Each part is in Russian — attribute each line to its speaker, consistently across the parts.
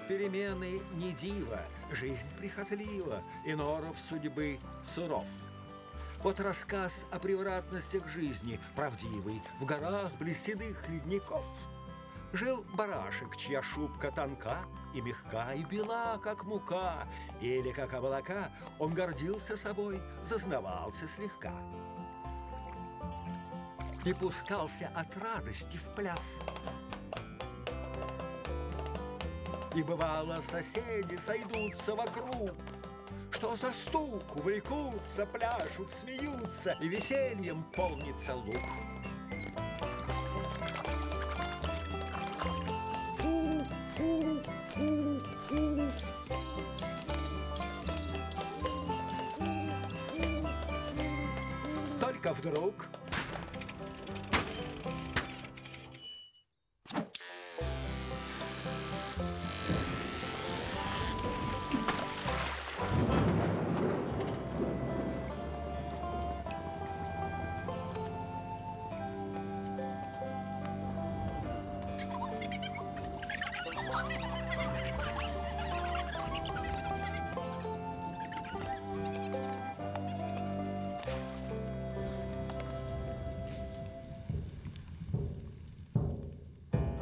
Speaker 1: перемены не диво, жизнь прихотлива, и норов судьбы суров. Вот рассказ о превратностях жизни, правдивый, в горах близ седых ледников. Жил барашек, чья шубка тонка и мягка, и бела, как мука, или как облака. Он гордился собой, зазнавался слегка и пускался от радости в пляс. И бывало, соседи сойдутся вокруг, что за стук, увлекутся, пляшут, смеются, и весельем полнится луг. Только вдруг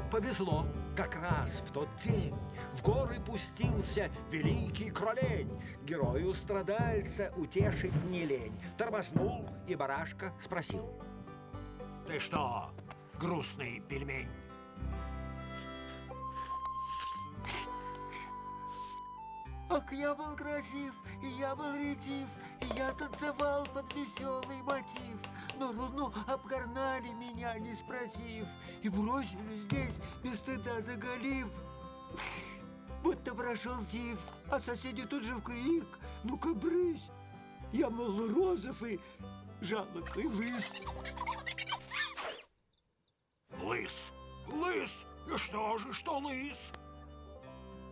Speaker 1: повезло, как раз в тот день в горы пустился великий кролень. Герою-страдальца утешить не лень. Тормознул и барашка спросил: ты что, грустный пельмень?
Speaker 2: Ах, я был красив, и я был ретив, и я танцевал под веселый мотив. Но руну обгорнали меня, не спросив, и бросили здесь, без стыда заголив. Будто прошел тиф, а соседи тут же в крик: ну-ка, брысь! Я, мол, розов и жалок, и лыс.
Speaker 3: Лыс? Лыс? И что же, что лыс?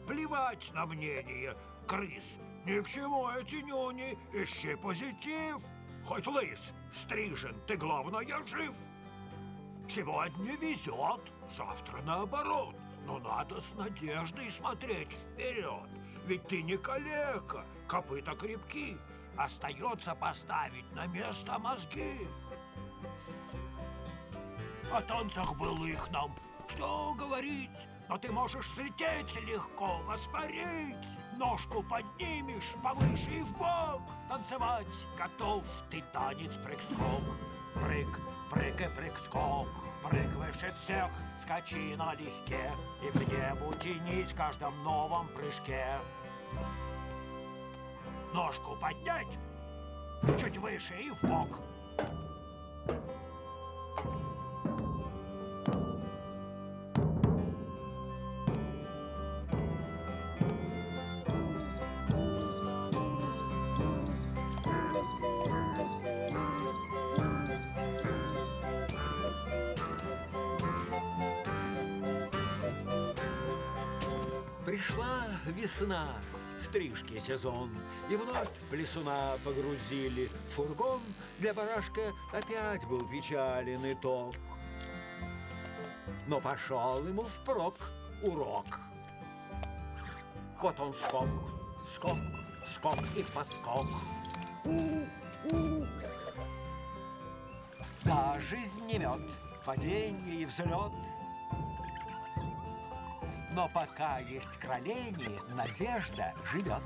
Speaker 3: Плевать на мнение крыс. Ни к чему эти нюни, ищи позитив. Хоть лыс стрижен, ты, главное, жив. Сегодня везет, завтра наоборот. Но надо с надеждой смотреть вперед. Ведь ты не калека, копыта крепки. Остается поставить на место мозги. О танцах былых нам что говорить? Но ты можешь слететь легко, воспарить. Ножку поднимешь повыше и вбок. Танцевать готов ты, танец прыг-скок. Прыг, прыг и прыг-скок. Прыг выше всех, скачи налегке. И к небу тянись в каждом новом прыжке. Ножку поднять, чуть выше и вбок.
Speaker 1: Пришла весна, стрижки сезон, и вновь плесуна погрузили в фургон. Для барашка опять был печален итог, но пошел ему впрок урок. Вот он скок, скок, скок и поскок. Да, жизнь не мед, паденье и взлет. Но пока есть кролени, надежда живет.